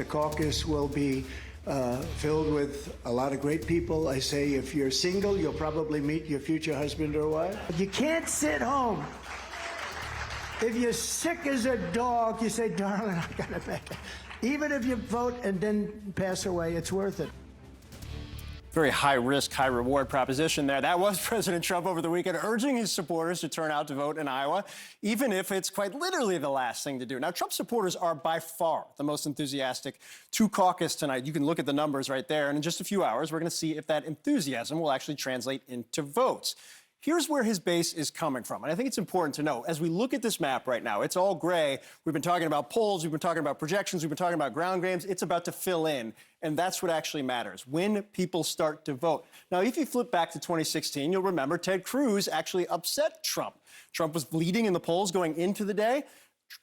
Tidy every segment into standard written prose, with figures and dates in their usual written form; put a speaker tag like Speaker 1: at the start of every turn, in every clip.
Speaker 1: the caucus will be filled with a lot of great people. I say if you're single, you'll probably meet your future husband or wife. You can't sit home. If you're sick as a dog, you say, darling, I gotta make it. Even if you vote and then pass away, it's worth it.
Speaker 2: Very high risk, high reward proposition there. That was President Trump over the weekend urging his supporters to turn out to vote in Iowa, even if it's quite literally the last thing to do. Now, Trump supporters are by far the most enthusiastic to caucus tonight. You can look at the numbers right there. And in just a few hours, we're going to see if that enthusiasm will actually translate into votes. Here's where his base is coming from. And I think it's important to know, as we look at this map right now, it's all gray. We've been talking about polls, we've been talking about projections, we've been talking about ground games. It's about to fill in. And that's what actually matters, when people start to vote. Now, if you flip back to 2016, you'll remember Ted Cruz actually upset Trump. Trump was leading in the polls going into the day.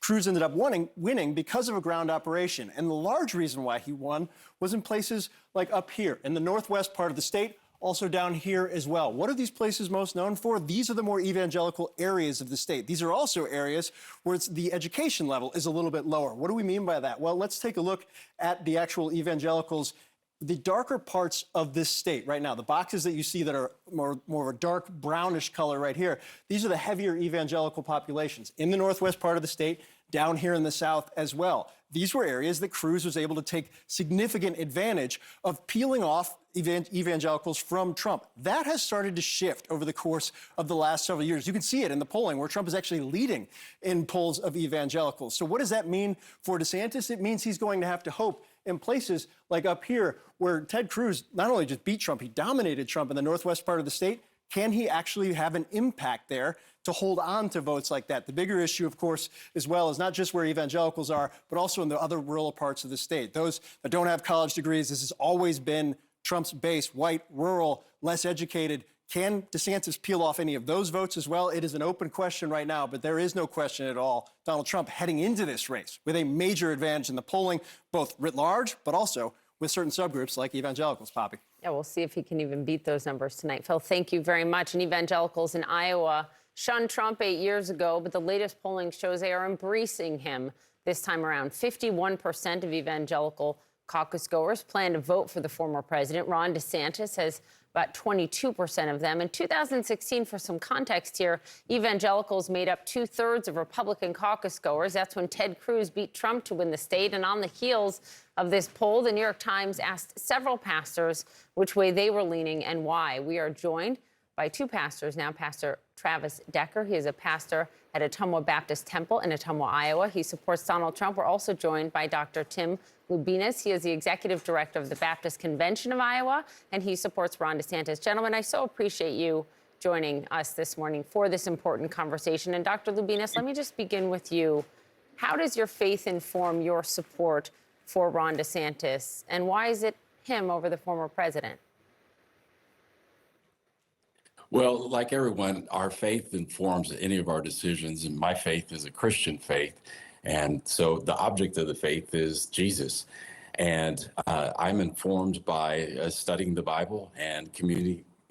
Speaker 2: Cruz ended up winning because of a ground operation. And the large reason why he won was in places like up here in the northwest part of the state, also down here as well. What are these places most known for? These are the more evangelical areas of the state. These are also areas where the education level is a little bit lower. What do we mean by that? Well, let's take a look at the actual evangelicals, the darker parts of this state right now. The boxes that you see that are more of a dark brownish color right here, these are the heavier evangelical populations in the northwest part of the state, down here in the south as well. These were areas that Cruz was able to take significant advantage of peeling off evangelicals from Trump. That has started to shift over the course of the last several years. You can see it in the polling where Trump is actually leading in polls of evangelicals. So what does that mean for DeSantis? It means he's going to have to hope in places like up here where Ted Cruz not only just beat Trump, he dominated Trump in the northwest part of the state. Can he actually have an impact there to hold on to votes like that? The bigger issue, of course, as well, is not just where evangelicals are, but also in the other rural parts of the state. Those that don't have college degrees, this has always been Trump's base, white, rural, less educated. Can DeSantis peel off any of those votes as well? It is an open question right now, but there is no question at all. Donald Trump heading into this race with a major advantage in the polling, both writ large, but also with certain subgroups like evangelicals, Poppy.
Speaker 3: Yeah, we'll see if he can even beat those numbers tonight. Phil, thank you very much. And evangelicals in Iowa shunned Trump 8 years ago, but the latest polling shows they are embracing him this time around. 51% of evangelical caucus goers plan to vote for the former president. Ron DeSantis has about 22% of them. In 2016, for some context here, evangelicals made up 2/3 of Republican caucus goers. That's when Ted Cruz beat Trump to win the state. And on the heels of this poll, the New York Times asked several pastors which way they were leaning and why. We are joined by two pastors now. Pastor Travis Decker, he is a pastor at Ottumwa Baptist Temple in Ottumwa, Iowa. He supports Donald Trump. We're also joined by Dr. Tim Lubinas. He is the executive director of the Baptist Convention of Iowa, and he supports Ron DeSantis. Gentlemen, I so appreciate you joining us this morning for this important conversation. And Dr. Lubinas, let me just begin with you. How does your faith inform your support for Ron DeSantis, and why is it him over the former president?
Speaker 4: Well, like everyone, our faith informs any of our decisions, and my faith is a Christian faith. And so the object of the faith is Jesus. And I'm informed by studying the Bible and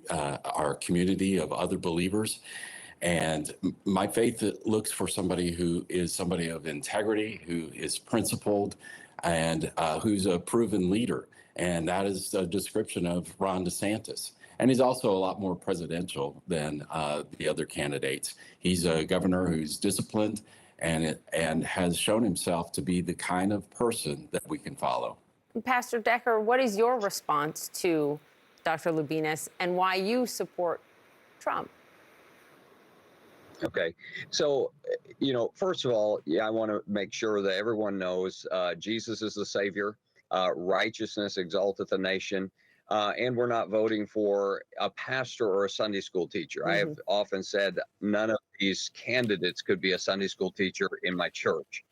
Speaker 4: our community of other believers. And my faith looks for somebody who is somebody of integrity, who is principled, and who's a proven leader. And that is a description of Ron DeSantis. And he's also a lot more presidential than the other candidates. He's a governor who's disciplined and has shown himself to be the kind of person that we can follow.
Speaker 3: Pastor Decker, what is your response to Dr. Lubinas and why you support Trump?
Speaker 5: Okay. So, first of all, I want to make sure that everyone knows Jesus is the Savior. Righteousness exalteth a nation. And we're not voting for a pastor or a Sunday school teacher. Mm-hmm. I have often said none of these candidates could be a Sunday school teacher in my church.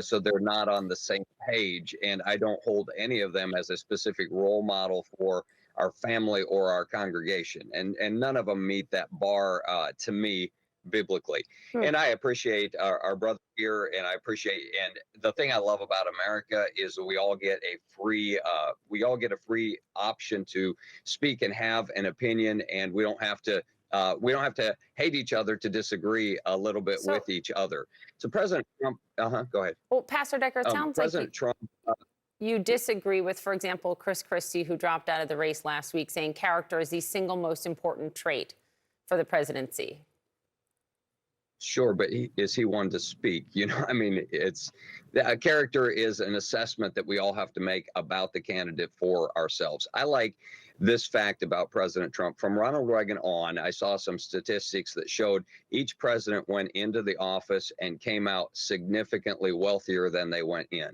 Speaker 5: So they're not on the same page. And I don't hold any of them as a specific role model for our family or our congregation. And none of them meet that bar to me biblically. And I appreciate our brother here, and I appreciate, and the thing I love about America is that we all get a free option to speak and have an opinion, and we don't have to hate each other to disagree a little bit with each other. So President Trump, go ahead.
Speaker 3: Well, Pastor Decker, it sounds
Speaker 5: President
Speaker 3: like
Speaker 5: Trump.
Speaker 3: you disagree with, for example, Chris Christie, who dropped out of the race last week, saying character is the single most important trait for the presidency.
Speaker 5: Sure, but is he one to speak? You know, I mean, a character is an assessment that we all have to make about the candidate for ourselves. I like this fact about President Trump. From Ronald Reagan on, I saw some statistics that showed each president went into the office and came out significantly wealthier than they went in.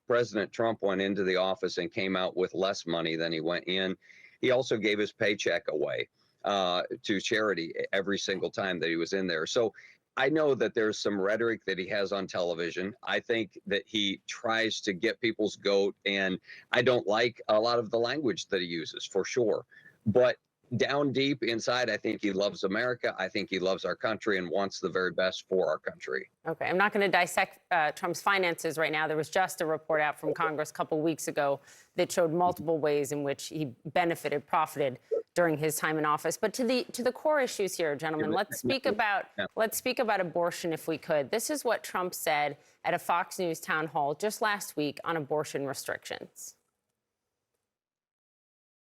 Speaker 5: President Trump went into the office and came out with less money than he went in. He also gave his paycheck away to charity every single time that he was in there. So I know that there's some rhetoric that he has on television. I think that he tries to get people's goat, and I don't like a lot of the language that he uses, for sure. But down deep inside, I think he loves America. I think he loves our country and wants the very best for our country.
Speaker 3: Okay, I'm not going to dissect Trump's finances right now. There was just a report out from Congress a couple weeks ago that showed multiple ways in which he benefited, profited during his time in office. But to the core issues here, gentlemen, let's speak about abortion if we could. This is what Trump said at a Fox News town hall just last week on abortion restrictions.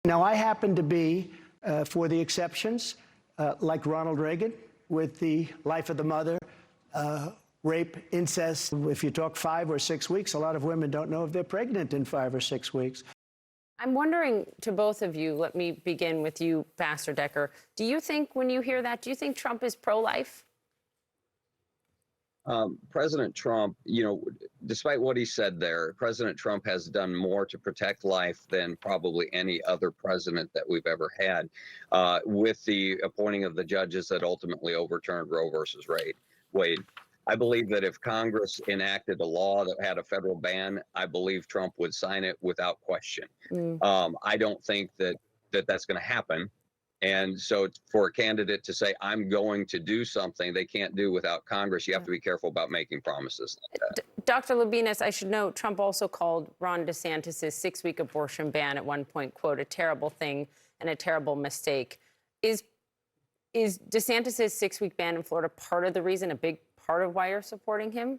Speaker 1: Now, I happen to be for the exceptions, like Ronald Reagan, with the life of the mother, rape, incest. If you talk 5 or 6 weeks, a lot of women don't know if they're pregnant in 5 or 6 weeks.
Speaker 3: I'm wondering to both of you, let me begin with you, Pastor Decker. Do you think when you hear that, do you think Trump is pro-life?
Speaker 5: President Trump, you know, despite what he said there, President Trump has done more to protect life than probably any other president that we've ever had, with the appointing of the judges that ultimately overturned Roe versus Wade. I believe that if Congress enacted a law that had a federal ban, I believe Trump would sign it without question. I don't think that that's going to happen. And so for a candidate to say, I'm going to do something they can't do without Congress, you have to be careful about making promises like that.
Speaker 3: Dr. Lobinas, I should note, Trump also called Ron DeSantis' 6-week abortion ban at one point, quote, a terrible thing and a terrible mistake. Is DeSantis' 6-week ban in Florida part of the reason, a big part of why you're supporting him?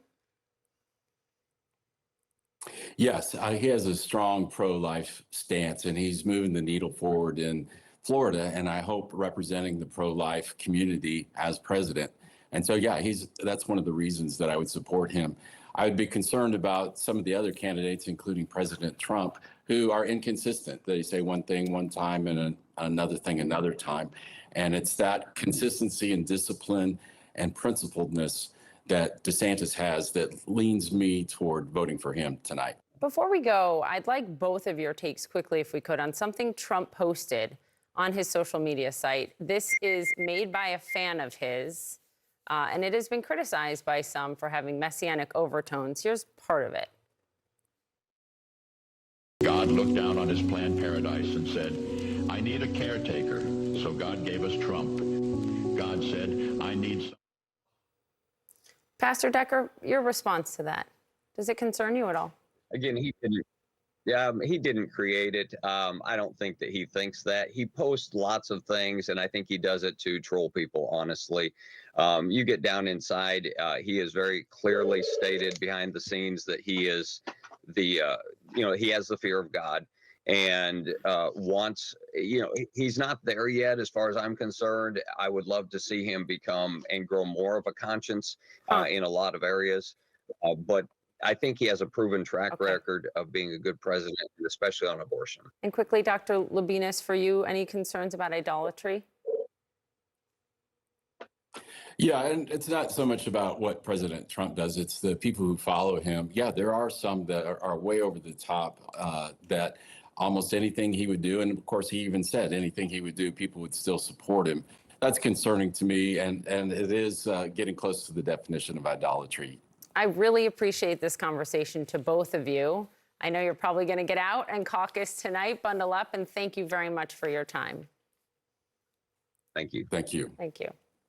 Speaker 4: Yes, he has a strong pro-life stance, and he's moving the needle forward in Florida, and I hope representing the pro-life community as president. And so, yeah, that's one of the reasons that I would support him. I would be concerned about some of the other candidates, including President Trump, who are inconsistent. They say one thing one time and another thing another time. And it's that consistency and discipline and principledness that DeSantis has that leans me toward voting for him tonight.
Speaker 3: Before we go, I'd like both of your takes quickly, if we could, on something Trump posted on his social media site. This is made by a fan of his, and it has been criticized by some for having messianic overtones. Here's part of it.
Speaker 6: God looked down on his planned paradise and said, I need a caretaker. So God gave us Trump. God said, I need...
Speaker 3: Pastor Decker, your response to that, does it concern you at all?
Speaker 5: Again, he didn't create it. I don't think that he thinks that. He posts lots of things, and I think he does it to troll people, honestly. You get down inside, he is very clearly stated behind the scenes that he is he has the fear of God and wants, he's not there yet as far as I'm concerned. I would love to see him become and grow more of a conscience in a lot of areas. But I think he has a proven track record of being a good president, especially on abortion.
Speaker 3: And quickly, Dr. Lobinas, for you, any concerns about idolatry?
Speaker 4: Yeah, and it's not so much about what President Trump does. It's the people who follow him. Yeah, there are some that are way over the top, that almost anything he would do, and of course he even said anything he would do, people would still support him. That's concerning to me, and it is getting close to the definition of idolatry.
Speaker 3: I really appreciate this conversation to both of you. I know you're probably going to get out and caucus tonight. Bundle up, and thank you very much for your time.
Speaker 5: Thank you.
Speaker 4: Thank you.
Speaker 3: Thank you.